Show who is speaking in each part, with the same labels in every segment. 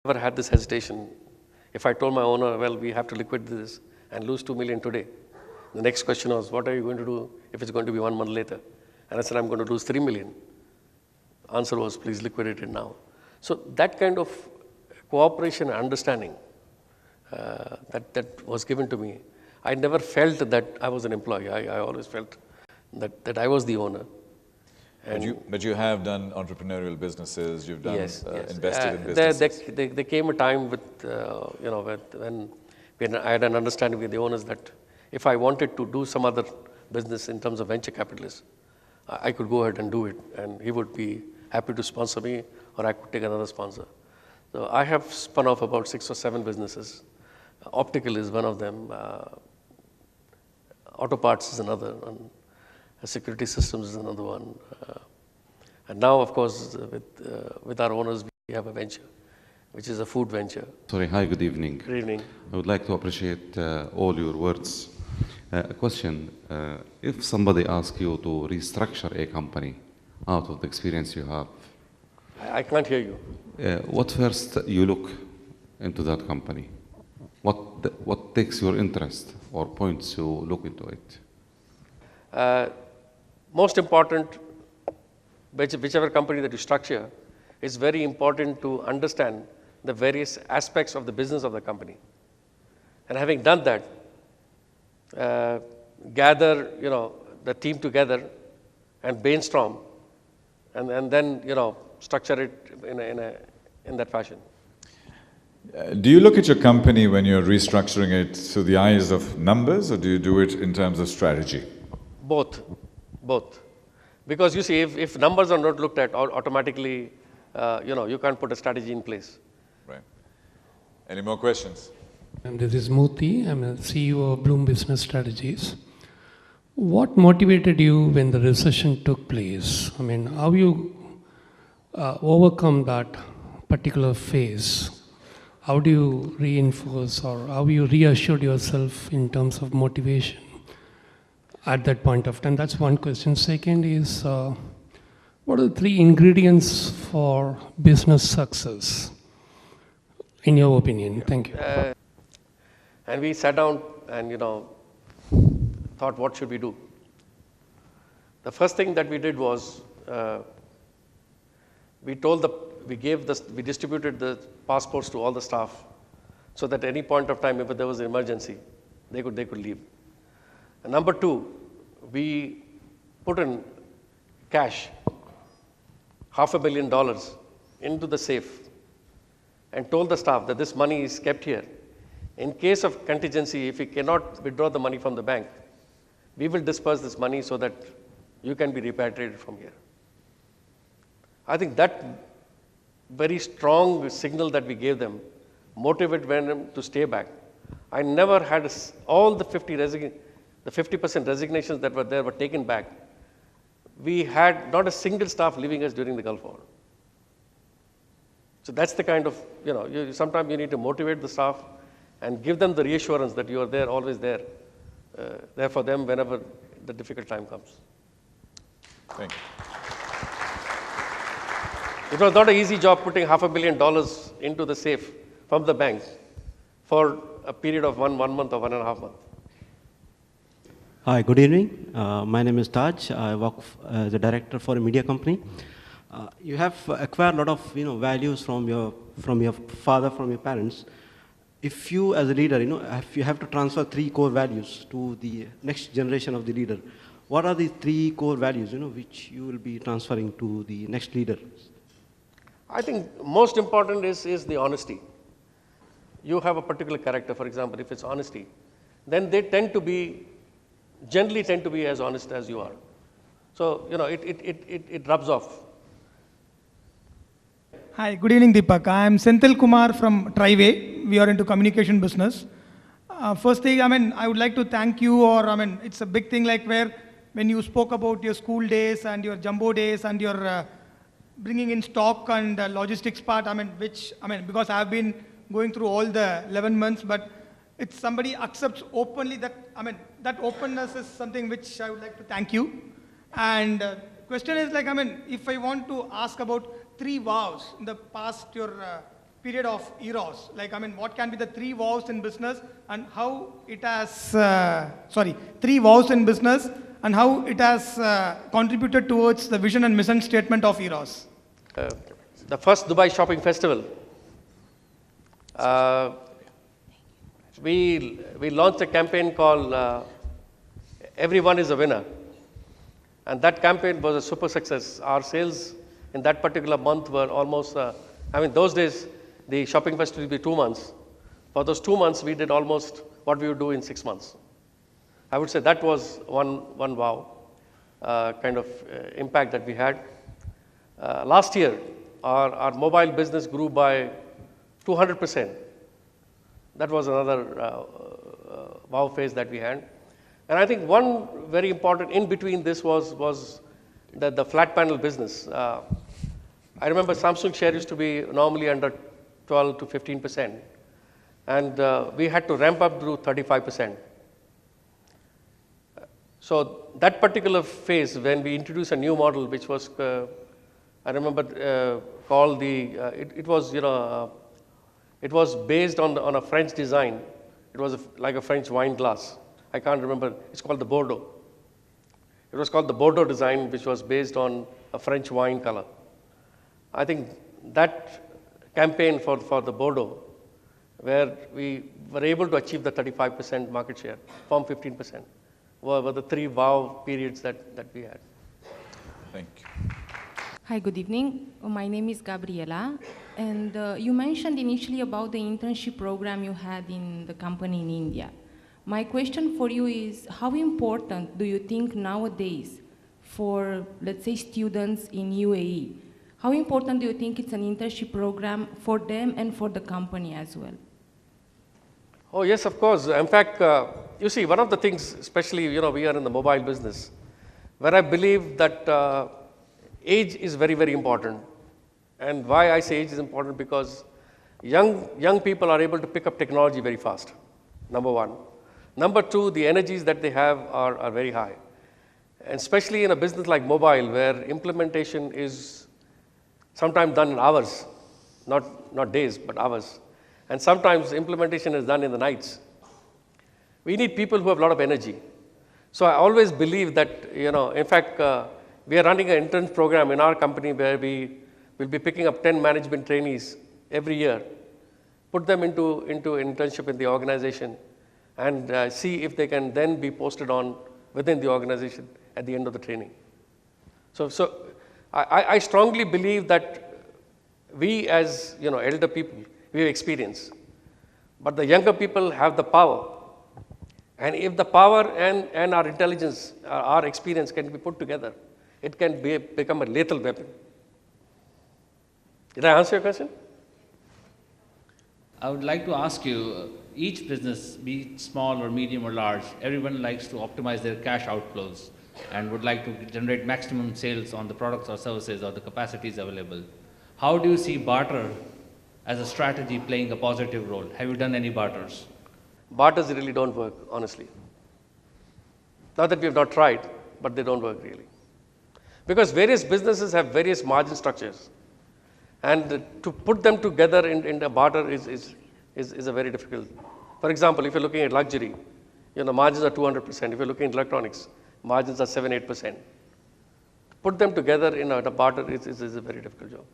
Speaker 1: never had this hesitation. If I told my owner, well, we have to liquidate this and lose 2 million today, the next question was, what are you going to do if it's going to be 1 month later? And I said, I'm going to lose 3 million. Answer was, please liquidate it now. So that kind of cooperation and understanding that was given to me, I never felt that I was an employee. I always felt that I was the owner.
Speaker 2: But you have done entrepreneurial businesses, you've done
Speaker 1: Yes.
Speaker 2: invested in businesses.
Speaker 1: There came a time when I had an understanding with the owners that if I wanted to do some other business in terms of venture capitalists, I could go ahead and do it, and he would be happy to sponsor me, or I could take another sponsor. So I have spun off about 6 or 7 businesses. Optical is one of them. Auto parts is another, and security systems is another one. And now, of course, with our owners, we have a venture, which is a food venture.
Speaker 3: Sorry, hi, good evening.
Speaker 1: Good evening.
Speaker 3: I would like to appreciate all your words. A question, if somebody asks you to restructure a company out of the experience you have,
Speaker 1: I can't hear you.
Speaker 3: what first you look into that company? What takes your interest or points you look into it?
Speaker 1: Most important, whichever company that you structure, it's very important to understand the various aspects of the business of the company. And having done that, gather the team together and brainstorm, and then structure it in that fashion.
Speaker 2: Do you look at your company when you're restructuring it through the eyes of numbers, or do you do it in terms of strategy?
Speaker 1: Both. Because you see, if numbers are not looked at, automatically, you can't put a strategy in place.
Speaker 2: Right. Any more questions?
Speaker 4: This is Murthy. I'm a CEO of Bloom Business Strategies. What motivated you when the recession took place? I mean, how you overcome that particular phase? How do you reinforce, or how you reassured yourself in terms of motivation at that point of time? That's one question. Second is, what are the 3 ingredients for business success, in your opinion? Thank you.
Speaker 1: And we sat down and thought, what should we do? The first thing that we did was we distributed the passports to all the staff, so that at any point of time, if there was an emergency, they could leave. And number 2, we put in cash, $500 million into the safe, and told the staff that this money is kept here. In case of contingency, if we cannot withdraw the money from the bank, we will disperse this money so that you can be repatriated from here. I think that very strong signal that we gave them motivated them to stay back. I never had all the 50% resignations that were there were taken back. We had not a single staff leaving us during the Gulf War. So that's the kind of, sometimes you need to motivate the staff and give them the reassurance that you are there, always there for them whenever the difficult time comes.
Speaker 2: Thank you.
Speaker 1: It was not an easy job putting $500 million into the safe from the bank for a period of one month or 1.5 months.
Speaker 5: Hi, good evening. My name is Taj. I work as a director for a media company. You have acquired a lot of values from your father, from your parents. If you, as a leader, if you have to transfer 3 core values to the next generation of the leader, what are the 3 core values, which you will be transferring to the next leader?
Speaker 1: I think most important is the honesty. You have a particular character, for example, if it's honesty, then they generally tend to be as honest as you are. So, it rubs off.
Speaker 6: Hi, good evening, Deepak. I am Senthil Kumar from Triway. We are into communication business. First thing, I would like to thank you, it's a big thing where when you spoke about your school days and your jumbo days and your bringing in stock and logistics part, because I have been going through all the 11 months, but if somebody accepts openly that, that openness is something which I would like to thank you. And question is if I want to ask about 3 vows in the past, your period of Eros? Like, I mean, what can be the three vows in business and how it has, three vows in business and how it has contributed towards the vision and mission statement of Eros?
Speaker 1: The first Dubai Shopping Festival, we launched a campaign called Everyone is a Winner. And that campaign was a super success. Our sales in that particular month were almost, those days, the shopping festival would be 2 months. For those 2 months, we did almost what we would do in 6 months. I would say that was one wow kind of impact that we had. Last year, our mobile business grew by 200%. That was another wow phase that we had. And I think one very important in between this was the flat panel business. I remember Samsung share used to be normally under 12 to 15%. And we had to ramp up to 35%. So that particular phase, when we introduced a new model, which was, I remember called it was based on a French design. It was like a French wine glass. I can't remember. It's called the Bordeaux. It was called the Bordeaux design, which was based on a French wine color. I think that campaign for the Bordeaux, where we were able to achieve the 35% market share from 15%, were the three wow periods that we had.
Speaker 2: Thank you.
Speaker 7: Hi, good evening. My name is Gabriela, and you mentioned initially about the internship program you had in the company in India. My question for you is, how important do you think nowadays for, let's say, students in UAE, how important do you think it's an internship program for them and for the company as well?
Speaker 1: Oh, yes, of course. In fact, you see, one of the things, especially, we are in the mobile business, where I believe that age is very, very important. And why I say age is important, because young people are able to pick up technology very fast, number one. Number two, the energies that they have are very high. And especially in a business like mobile, where implementation is sometimes done in hours, not days, but hours. And sometimes implementation is done in the nights. We need people who have a lot of energy. So I always believe that, in fact, we are running an intern program in our company where we will be picking up 10 management trainees every year, put them into internship in the organization, and see if they can then be posted on within the organization at the end of the training. So I strongly believe that we as elder people, we have experience, but the younger people have the power. And if the power and our intelligence, our experience can be put together, it can become a lethal weapon. Did I answer your question?
Speaker 8: I would like to ask you, each business, be it small or medium or large, everyone likes to optimize their cash outflows and would like to generate maximum sales on the products or services or the capacities available. How do you see barter as a strategy playing a positive role? Have you done any barters?
Speaker 1: Barters really don't work, honestly. Not that we have not tried, but they don't work really. Because various businesses have various margin structures. And to put them together in a barter is a very difficult. For example, if you're looking at luxury, margins are 200%. If you're looking at electronics, margins are 7-8%. Put them together in a barter is a very difficult job.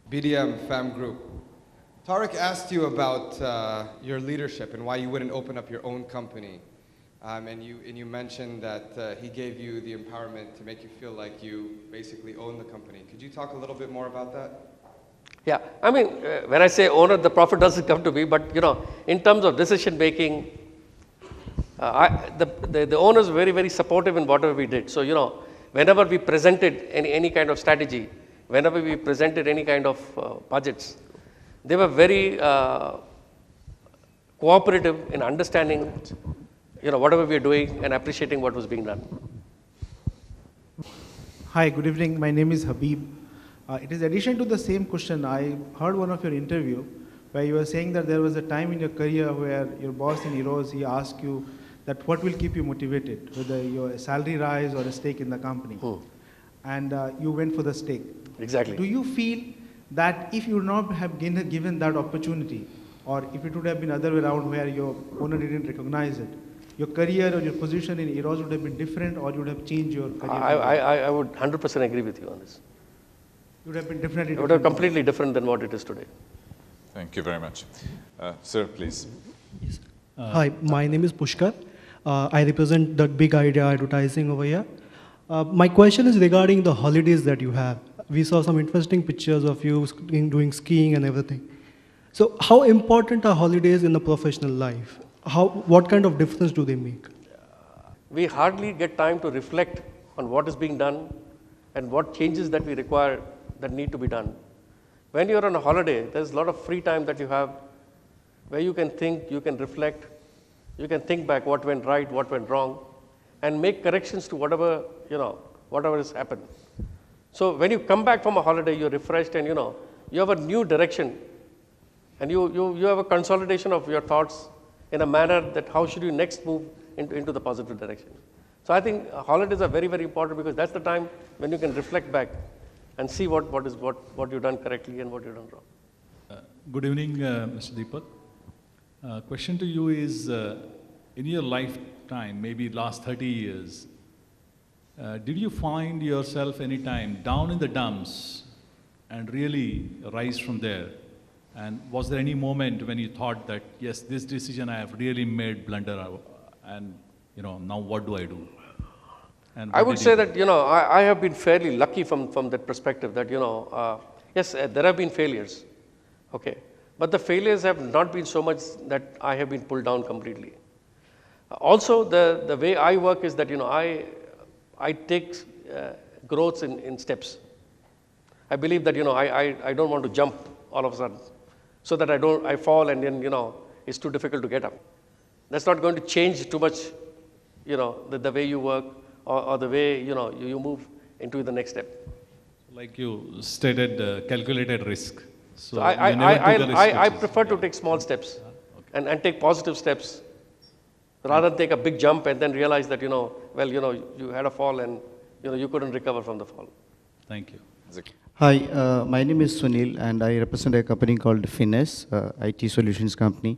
Speaker 9: BDM Fam Group. Tariq asked you about your leadership and why you wouldn't open up your own company. And you mentioned that he gave you the empowerment to make you feel like you basically own the company. Could you talk a little bit more about that?
Speaker 1: Yeah, when I say owner, the profit doesn't come to me, but in terms of decision making, the owners were very, very supportive in whatever we did. So, whenever we presented any kind of strategy, whenever we presented any kind of budgets, they were very cooperative in understanding, whatever we are doing and appreciating what was being done.
Speaker 10: Hi, good evening. My name is Habib. It is addition to the same question. I heard one of your interview where you were saying that there was a time in your career where your boss in Eros, he asked you that what will keep you motivated, whether your salary rise or a stake in the company. And you went for the stake.
Speaker 1: Exactly.
Speaker 10: Do you feel that if you would not have given that opportunity, or if it would have been other way around where your owner didn't recognize it, your career or your position in Eros would have been different, or you would have changed your career?
Speaker 1: I would 100% agree with you on this.
Speaker 10: It would have been definitely
Speaker 1: It would have completely different than what it is today.
Speaker 2: Thank you very much. Sir, please.
Speaker 11: Hi, my name is Pushkar. I represent the Big Idea Advertising over here. My question is regarding the holidays that you have. We saw some interesting pictures of you doing skiing and everything. So how important are holidays in the professional life? What kind of difference do they make?
Speaker 1: We hardly get time to reflect on what is being done and what changes that we require that need to be done. When you're on a holiday, there's a lot of free time that you have where you can think, you can reflect, you can think back what went right, what went wrong, and make corrections to whatever has happened. So when you come back from a holiday, you're refreshed and you have a new direction, and you have a consolidation of your thoughts in a manner that how should you next move into the positive direction. So I think holidays are very, very important because that's the time when you can reflect back and see what you've done correctly and what you've done wrong.
Speaker 12: Good evening, Mr. Deepak. Question to you is, in your lifetime, maybe last 30 years, did you find yourself anytime down in the dumps and really rise from there? And was there any moment when you thought that, yes, this decision I have really made blunder, and now what do I do? And
Speaker 1: I would say that I have been fairly lucky from that perspective that yes, there have been failures, okay, but the failures have not been so much that I have been pulled down completely. Also, the way I work is that I take growths in steps. I believe that I don't want to jump all of a sudden, so that I fall and then it's too difficult to get up. That's not going to change too much, the way you work or the way you move into the next step.
Speaker 12: Like you stated, calculated risk. So
Speaker 1: I prefer to take small steps and take positive steps rather than take a big jump and then realize that you had a fall and you couldn't recover from the fall.
Speaker 12: Thank you.
Speaker 13: Hi, my name is Sunil and I represent a company called Finesse, IT solutions company.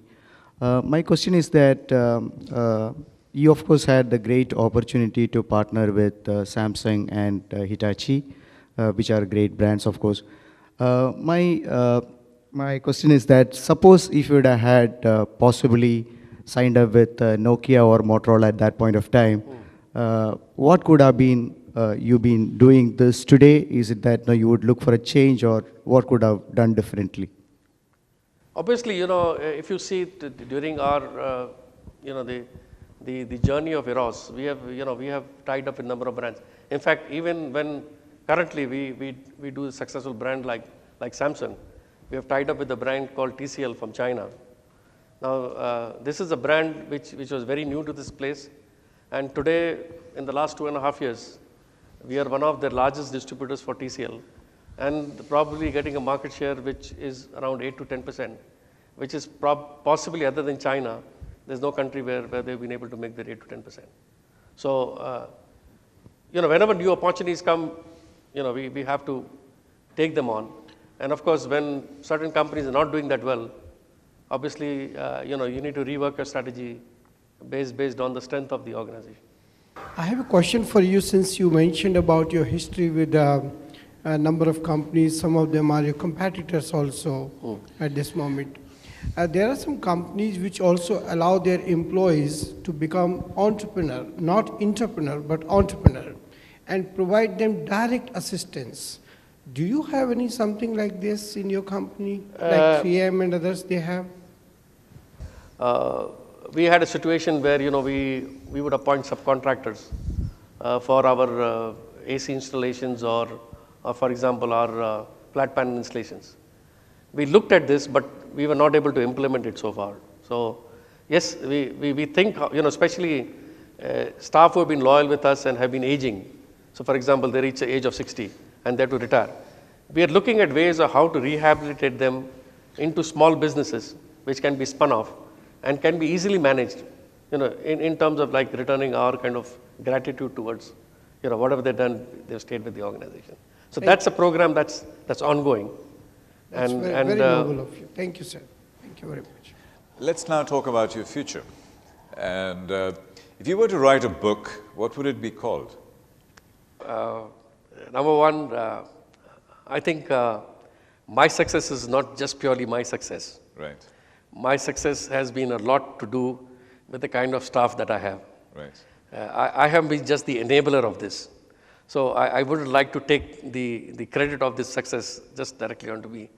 Speaker 13: My question is that you of course had the great opportunity to partner with Samsung and Hitachi, which are great brands of course. My question is that suppose if you would have had possibly signed up with Nokia or Motorola at that point of time, what could have been you been doing this today? Is it that you would look for a change, or what could have done differently?
Speaker 1: Obviously, if you see during our, the journey of Eros, we have tied up a number of brands. In fact, even when currently we do a successful brand like Samsung, we have tied up with a brand called TCL from China. Now, this is a brand which was very new to this place, and today, in the last 2.5 years, we are one of the largest distributors for TCL, and probably getting a market share which is around 8 to 10%, which is possibly other than China. There's no country where they've been able to make that 8 to 10%. So, whenever new opportunities come, we have to take them on. And of course, when certain companies are not doing that well, obviously, you need to rework your strategy based on the strength of the organization.
Speaker 14: I have a question for you, since you mentioned about your history with a number of companies. Some of them are your competitors also at this moment. There are some companies which also allow their employees to become entrepreneur, not entrepreneur, but entrepreneur, and provide them direct assistance. Do you have something like this in your company, like 3M and others they have?
Speaker 1: We had a situation where we would appoint subcontractors for our AC installations or for example our flat panel installations. We looked at this, but we were not able to implement it so far. So yes, we think, especially staff who have been loyal with us and have been aging. So for example, they reach the age of 60 and they have to retire. We are looking at ways of how to rehabilitate them into small businesses which can be spun off and can be easily managed, in terms of like returning our kind of gratitude towards, whatever they've done, they've stayed with the organization. So that's a program that's ongoing.
Speaker 14: That's
Speaker 1: And-
Speaker 14: very,
Speaker 1: and,
Speaker 14: very noble of you. Thank you, sir. Thank you very much.
Speaker 2: Let's now talk about your future. And if you were to write a book, what would it be called?
Speaker 1: Number one, I think my success is not just purely my success.
Speaker 2: Right.
Speaker 1: My success has been a lot to do with the kind of staff that I have.
Speaker 2: Right.
Speaker 1: I have been just the enabler of this. So I wouldn't like to take the credit of this success just directly onto me.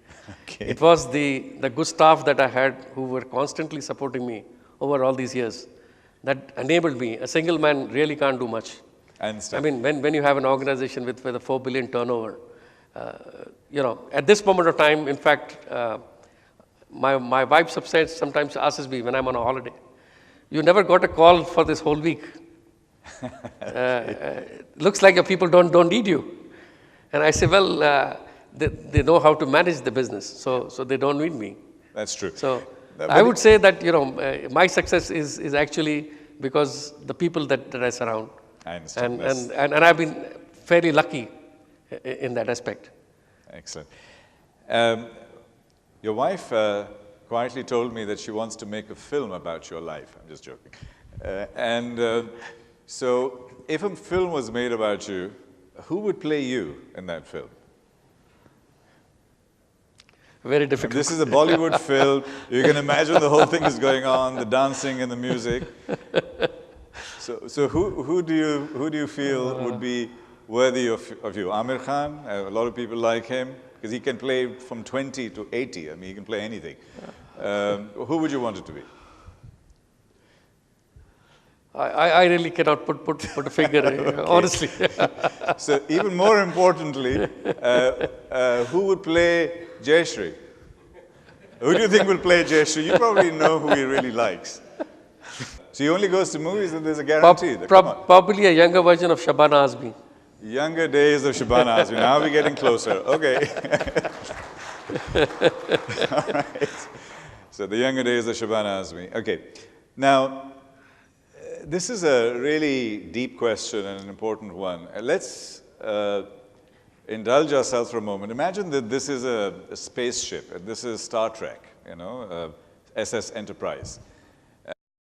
Speaker 2: Okay.
Speaker 1: It was the good staff that I had who were constantly supporting me over all these years that enabled me. A single man really can't do much.
Speaker 2: I understand.
Speaker 1: I mean, when you have an organization with a 4 billion turnover, at this moment of time, in fact, my wife sometimes asks me when I'm on a holiday, you never got a call for this whole week. Looks like your people don't need you. And I say, well, they know how to manage the business, so they don't need me.
Speaker 2: That's true.
Speaker 1: So I would say that, my success is actually because the people that I surround.
Speaker 2: I understand.
Speaker 1: And I've been fairly lucky in that aspect.
Speaker 2: Excellent. Your wife quietly told me that she wants to make a film about your life. I'm just joking. So if a film was made about you, who would play you in that film?
Speaker 1: Very difficult.
Speaker 2: And this is a Bollywood film. You can imagine the whole thing is going on, the dancing and the music. So who do you feel would be worthy of you? Amir Khan, a lot of people like him, because he can play from 20 to 80. I mean, he can play anything. Who would you want it to be?
Speaker 1: I really cannot put a finger,
Speaker 2: Okay.
Speaker 1: honestly.
Speaker 2: So even more importantly, who would play Jayashree? Who do you think will play Jayashree? You probably know who he really likes. So he only goes to movies and there's a guarantee.
Speaker 1: Probably a younger version of Shabana Azmi.
Speaker 2: Younger days of Shabana Azmi. Now we're getting closer. Okay. All right. So the younger days of Shabana Azmi. Okay. Now, this is a really deep question and an important one. Let's indulge ourselves for a moment. Imagine that this is a spaceship and this is Star Trek, SS Enterprise.